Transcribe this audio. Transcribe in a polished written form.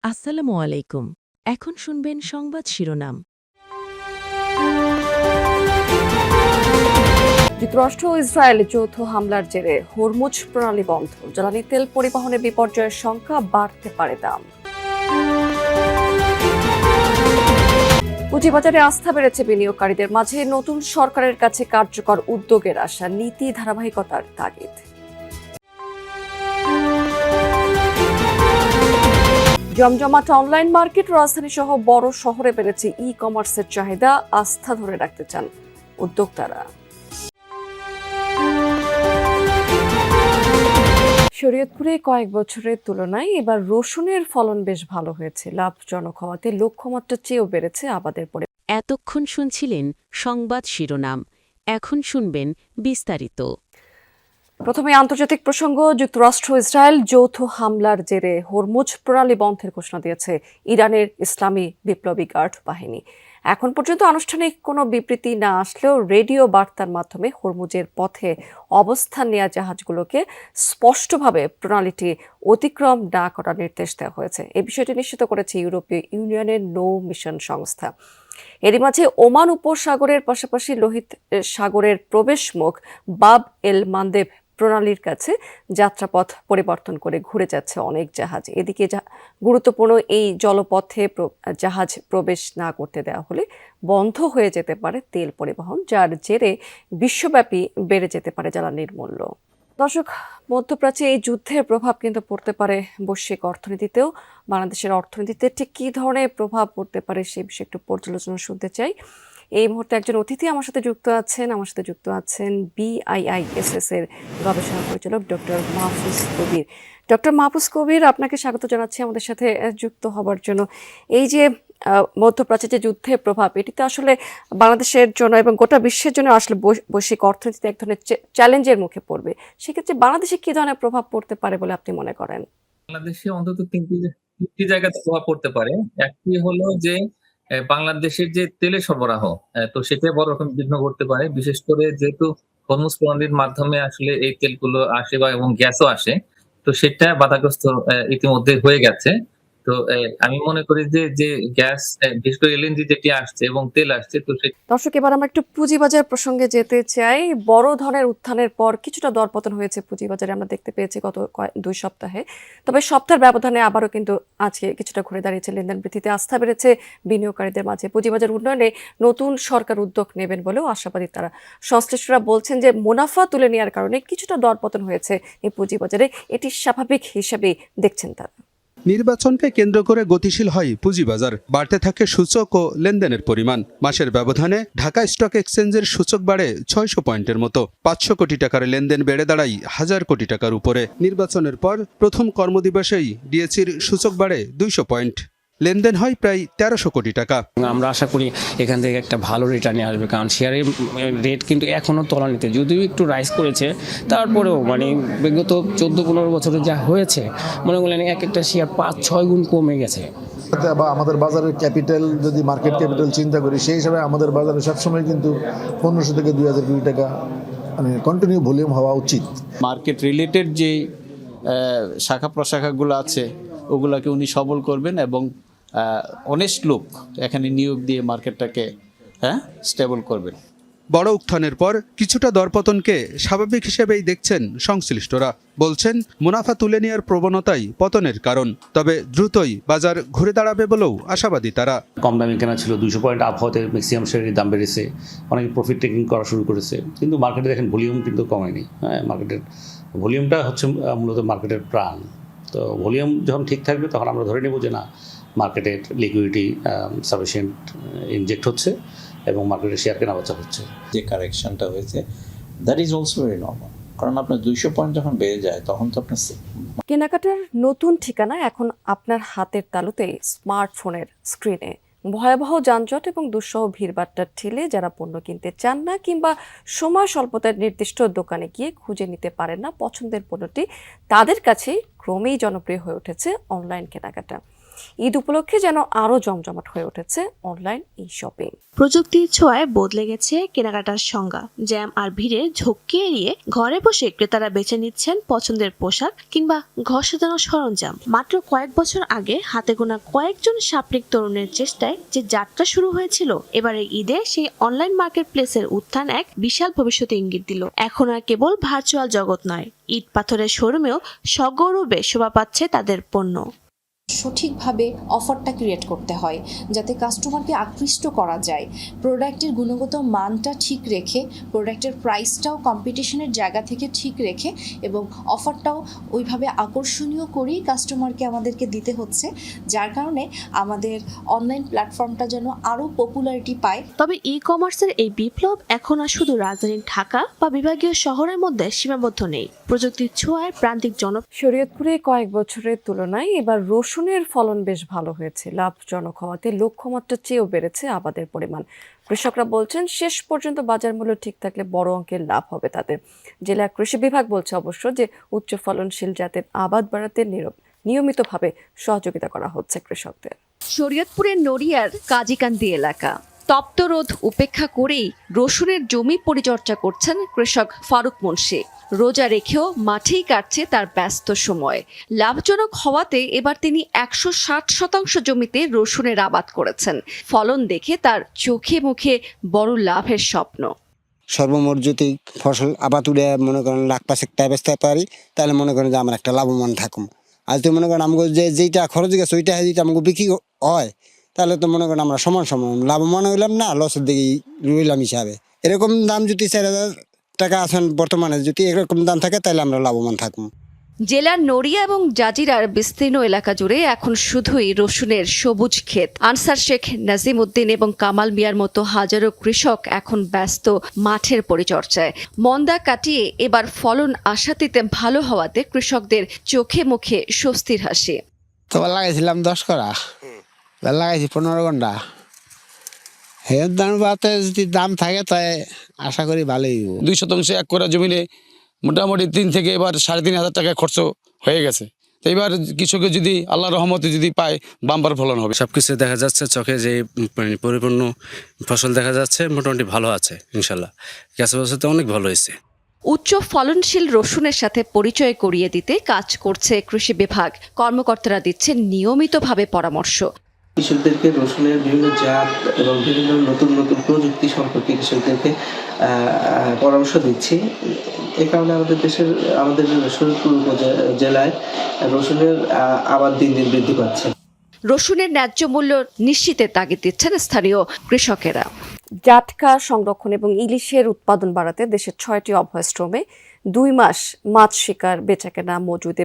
আসসালামু আলাইকুম। এখন শুনবেন সংবাদ শিরোনাম। যুক্তরাষ্ট্র ও ইসরায়েল যৌথ হামলার জেরে হরমুজ প্রণালী বন্ধ, জ্বালানি তেল পরিবহনে বিপর্যয়ের সংখ্যা বাড়তে পারে দাম। পুঁজিবাজারে আস্থা বেড়েছে বিনিয়োগকারীদের মাঝে, নতুন সরকারের কাছে কার্যকর উদ্যোগের আশা, নীতি ধারাবাহিকতার তাগিদ। জমজমাট অনলাইন মার্কেট, রাজধানী সহ বড় শহরে বেড়েছে ই কমার্সের চাহিদা, আস্থা ধরে রাখতে চান উদ্যোক্তারা। শরীয়তপুরে কয়েক বছরের তুলনায় এবার রসুনের ফলন বেশ ভালো হয়েছে, লাভজনক হওয়াতে লক্ষ্যমাত্রার চেয়েও বেড়েছে আবাদের পরে। এতক্ষণ শুনছিলেন সংবাদ শিরোনাম। এখন শুনবেন বিস্তারিত। প্রথমে আন্তর্জাতিক প্রসঙ্গ। যুক্তরাষ্ট্র ইসরায়েল যৌথ হামলার জেরে হরমুজ প্রণালী বন্ধের ঘোষণা দিয়েছে ইরানের ইসলামী বিপ্লবী গার্ড বাহিনী। এখন পর্যন্ত আনুষ্ঠানিক কোনো বিবৃতি না আসলেও রেডিও বার্তার মাধ্যমে হরমুজের পথে অবস্থান নেওয়া জাহাজগুলোকে স্পষ্টভাবে প্রণালীটি অতিক্রম না করার নির্দেশ দেওয়া হয়েছে। এই বিষয়টি নিশ্চিত করেছে ইউরোপীয় ইউনিয়নের নৌ মিশন সংস্থা। এরই মাঝে ওমান উপসাগরের পাশাপাশি লোহিত সাগরের প্রবেশমুখ বাব এল মান্দেব প্রণালীর কাছে যাত্রাপথ পরিবর্তন করে ঘুরে যাচ্ছে অনেক জাহাজ। এদিকে গুরুত্বপূর্ণ এই জলপথে জাহাজ প্রবেশ না করতে দেওয়া হলে বন্ধ হয়ে যেতে পারে তেল পরিবহন, যার জেরে বিশ্বব্যাপী বেড়ে যেতে পারে জ্বালানির মূল্য। দর্শক, মধ্যপ্রাচ্যে এই যুদ্ধের প্রভাব কিন্তু পড়তে পারে বৈশ্বিক অর্থনীতিতেও। বাংলাদেশের অর্থনীতিতে ঠিক কী ধরনের প্রভাব পড়তে পারে সে বিষয়ে একটু পর্যালোচনা শুনতে চাই। এই মুহূর্তে একজন অতিথি আমার সাথে যুক্ত আছেন BIISS এর গবেষণা পরিচালক ডক্টর মাহফুজ কবির। ডক্টর মাহফুজ কবির, আপনাকে স্বাগত জানাচ্ছি আমাদের সাথে যুক্ত হবার জন্য। এই যে মধ্যপ্রাচ্যে যে যুদ্ধের প্রভাব, এটিতে আসলে বাংলাদেশের জন্য এবং গোটা বিশ্বের জন্য আসলে বৈশ্বিক অর্থনীতিতে এক ধরনের চ্যালেঞ্জের মুখে পড়বে। সেক্ষেত্রে বাংলাদেশে কি ধরনের প্রভাব পড়তে পারে বলে আপনি মনে করেন? বাংলাদেশে অন্তত তিনটি জায়গাতে প্রভাব পড়তে পারে। একটি হলো যে বাংলাদেশের যে তেলের সরবরাহ, তো সেটা বড় রকম বিঘ্ন ঘটতে পারে। বিশেষ করে যেহেতু হরমুজ প্রণালীর মাধ্যমে আসলে এই তেলগুলো আসে এবং গ্যাসও আসে, তো সেটা বাধাগ্রস্ত ইতিমধ্যে হয়ে গেছে। তো আমি মনে করি যে গ্যাস, বিশেষ করে LNG যেটি আসছে এবং তেল আসছে, তো দর্শক, এবার আমরা একটু পুঁজিবাজার প্রসঙ্গে যেতে চাই। বড় ধরনের উত্থানের পর কিছুটা দরপতন হয়েছে পুঁজিবাজারে, আমরা দেখতে পেয়েছি গত 2 সপ্তাহে। তবে সপ্তাহের ব্যবধানে আবারও কিন্তু আজকে কিছুটা ঘুরে দাঁড়িয়েছে, লেনদেন বৃদ্ধিতে আস্থা বেড়েছে বিনিয়োগকারীদের মাঝে। পুঁজিবাজার উন্নয়নে নতুন সরকার উদ্যোগ নেবেন বলেও আশাবাদী তারা। সংশ্লিষ্টরা বলছেন যে মুনাফা তুলে নেওয়ার কারণে কিছুটা দরপতন হয়েছে এই পুঁজিবাজারে, এটি স্বাভাবিক হিসেবেই দেখছেন তারা। নির্বাচনকে কেন্দ্র করে গতিশীল হয় পুঁজিবাজার, বাড়তে থাকে সূচক ও লেনদেনের পরিমাণ। মাসের ব্যবধানে ঢাকা স্টক এক্সচেঞ্জের সূচক বাড়ে 600 পয়েন্টের মতো। 500 কোটি টাকার লেনদেন বেড়ে দাঁড়ায় 1000 কোটি টাকার উপরে। নির্বাচনের পর প্রথম কর্মদিবসেই ডিএসইর সূচক বাড়ে 200 পয়েন্ট। লেনদেন হয় প্রায় 1300 কোটি টাকা। আমরা আশা করি এখান থেকে একটা ভালো রিটার্ন আসবে, কারণ শেয়ারের রেট কিন্তু এখনও তলানিতে, যদিও একটু রাইজ করেছে, তারপরেও বিগত 14-15 বছরে যা হয়েছে মনে করলেন এক একটা শেয়ার 5-6 গুণ কমে গেছে। বা আমাদের বাজারের ক্যাপিটাল, যদি মার্কেট ক্যাপিটাল চিন্তা করি, সেই হিসাবে আমাদের বাজারে সবসময় কিন্তু 1500 থেকে 2000 কোটি টাকা কন্টিনিউ ভলিউম হওয়া উচিত। মার্কেট রিলেটেড যে শাখা প্রশাখাগুলো আছে ওগুলাকে উনি সবল করবেন এবং অনেস্ট লোক এখানে নিয়োগ দিয়ে মার্কেটটাকে স্টেবল করবেন। বড় উত্থানের পর কিছুটা দরপতনকে স্বাভাবিক হিসেবেই দেখছেন সংশ্লিষ্টরা। বলছেন মুনাফা তুলে নেওয়ার প্রবণতাই পতনের কারণ, তবে দ্রুতই বাজার ঘুরে দাঁড়াবে বলেও আশাবাদী তারা। কম দামে কেনা ছিল, 200 পয়েন্ট আপ হতে ম্যাক্সিমাম শেয়ারের দাম বেড়েছে, অনেকে প্রফিট টেকিং করা শুরু করেছে, কিন্তু মার্কেটে দেখেন ভলিউম কিন্তু কমেনি। মার্কেটের ভলিউমটা হচ্ছে মূলত মার্কেটের প্রাণ। তো ভলিউম যখন ঠিক থাকবে তখন আমরা ধরে নেব যে না, মার্কেটের লিকুইডিটি সাফিসিয়েন্ট ইনজেক্ট হচ্ছে এবং মার্কেটের শেয়ার কেনা বেচা হচ্ছে। যে কারেকশনটা হয়েছে, that is also very normal, কারণ আপনার 200 পয়েন্ট যখন বেড়ে যায় তখন তো আপনার কেনাকাটার নতুন ঠিকানা এখন আপনার হাতের তালুতে, স্মার্টফোনের স্ক্রিনে। ভয়াবহ যানজট এবং দুঃসহ ভিড়ভাট্টার ঠেলে যারা পণ্য কিনতে চান না কিংবা সময় স্বল্পতার নির্দিষ্ট দোকানে গিয়ে খুঁজে নিতে পারেন না পছন্দের পণ্যটি, তাদের কাছে ক্রমেই জনপ্রিয় হয়ে উঠেছে অনলাইন কেনাকাটা। ঈদ উপলক্ষে যেন আরও জমজমাট হয়ে উঠেছে অনলাইন ই শপিং। প্রযুক্তির ছোঁয়ায় বদলে গেছে কেনাকাটার সংজ্ঞা। জ্যাম আর ভিড়ে ঝক্কি এড়িয়ে ঘরে বসে ক্রেতারা বেছে নিচ্ছেন পছন্দের পোশাক কিংবা ঘর সাজানোর সরঞ্জাম। মাত্র কয়েক বছর আগে হাতে গোনা কয়েকজন সাপড়িক তরুণের চেষ্টায় যে যাত্রা শুরু হয়েছিল, এবারে ঈদে সেই অনলাইন মার্কেট প্লেসের উত্থান এক বিশাল ভবিষ্যতে ইঙ্গিত দিল। এখন আর কেবল ভার্চুয়াল জগৎ নয়, ইট পাথরের শোরুমেও সগৌরবে শোভা পাচ্ছে তাদের পণ্য। সঠিকভাবে অফারটা ক্রিয়েট করতে হয় যাতে কাস্টমারকে আকৃষ্ট করা যায়, প্রোডাক্টের গুণগত মানটা ঠিক রেখে, প্রোডাক্টের প্রাইসটাও কম্পিটিশনের জায়গা থেকে ঠিক রেখে এবং অফারটাও ওইভাবে আকর্ষণীয় করেই কাস্টমারকে আমাদেরকে দিতে হচ্ছে, যার কারণে আমাদের অনলাইন প্ল্যাটফর্মটা যেন আরও পপুলারিটি পায়। তবে ই কমার্সের এই বিপ্লব এখন আর শুধু রাজধানীর ঢাকা বা বিভাগীয় শহরের মধ্যে সীমাবদ্ধ নেই। প্রযুক্তির ছোঁয়ায় প্রান্তিক শরীয়তপুরে কয়েক বছরের তুলনায় এবার রসুনের ফলন বেশ ভালো হয়েছে। লাভজনক হওয়াতে লক্ষ্যমাত্রার চেয়েও বেড়েছে আবাদের পরিমাণ। কৃষকরা বলছেন শেষ পর্যন্ত বাজার মূল্য ঠিক থাকলে বড় অঙ্কের লাভ হবে তাদের। জেলা কৃষি বিভাগ বলছে অবশ্য যে উচ্চ ফলনশীল জাতের আবাদ বাড়াতে নিয়মিতভাবে সহযোগিতা করা হচ্ছে কৃষকদের। শরীয়তপুরের নড়িয়ার কাজীকান্দি এলাকা তপ্ত রোদ উপেক্ষা করেই রসুনের জমি পরিচর্যা করছেন কৃষক ফারুক মুন্সি। রোজা রেখেও মাঠেই কাটছে তার ব্যস্ত সময়। লাভজনক হওয়াতে এবার তিনি 160% জমিতে রসুনের আবাদ করেছেন। ফলন দেখে তার চোখে মুখে বড় লাভের স্বপ্ন। সর্বমোট যদি ফসল আবাদ উড়ে মনে করেন লাখ পাঁচেক টাকা বেচতে পারি, তাহলে মনে করেন যে আমার একটা লাভবান থাকুম। আর তো মনে করেন আমাকে যেইটা খরচ গেছে ওইটা যদি আমাকে বিক্রি হয়, তাহলে তো মনে করেন আমরা সমান সমান লাভবান হইলাম না, লসের দিকেই রইলাম হিসাবে। এরকম দাম যদি 4,000 টাকা আছেন বর্তমানে, যদি এরকম দাম থাকে তাহলে আমরা লাভবান থাকবো। জেলার নড়িয়া এবং জাজিরার বিস্তীর্ণ এলাকা জুড়ে এখন শুধুই রসুনের সবুজ ক্ষেত। আনসার শেখ, নাজিম উদ্দিন এবং কামাল মিয়ার মতো হাজারো কৃষক এখন ব্যস্ত মাঠের পরিচর্যায়। মন্দা কাটিয়ে এবার ফলন আশাতীতে ভালো হওয়াতে কৃষকদের চোখে মুখে স্বস্তির হাসি। তোমার লাগাইছিলাম 10 করা, লাগাইছি 15 ঘন্টা। হের দাম বাতে যদি দাম থাকে তাই আশা করি ভালোই। 2% 1 করা জমিনে মোটামুটি 3 থেকে এবার 3,500 টাকা খরচ হয়ে গেছে। তো এবার কৃষকের যদি আল্লাহর রহমতে যদি পায়, বাম্পার ফলন হবে। সবকিছু দেখা যাচ্ছে চোখে, যে পরিপূর্ণ ফসল দেখা যাচ্ছে, মোটামুটি ভালো আছে ইনশাল্লাহ। গেছে বছর তো অনেক ভালো হয়েছে। উচ্চ ফলনশীল রসুনের সাথে পরিচয় করিয়ে দিতে কাজ করছে কৃষি বিভাগ। কর্মকর্তারা দিচ্ছেন নিয়মিতভাবে পরামর্শ। কৃষকদেরকে রসুনের বিভিন্ন জাত এবং বিভিন্ন নতুন নতুন প্রযুক্তি সম্পর্কে কৃষকদেরকে পরামর্শ দিচ্ছি। এ কারণে আমাদের শরীয়তপুর জেলায় রসুনের আবাদ দিন দিন বৃদ্ধি পাচ্ছে। রসুনের ন্যায্য মূল্য নিশ্চিতের তাগিদ দিচ্ছেন স্থানীয় কৃষকেরা। জাটকা সংরক্ষণ এবং ইলিশের উৎপাদন বাড়াতে দেশের 6টি অভয়াশ্রমে 2 মাস মাছ শিকার, বেচাকেনা, মজুদ এবং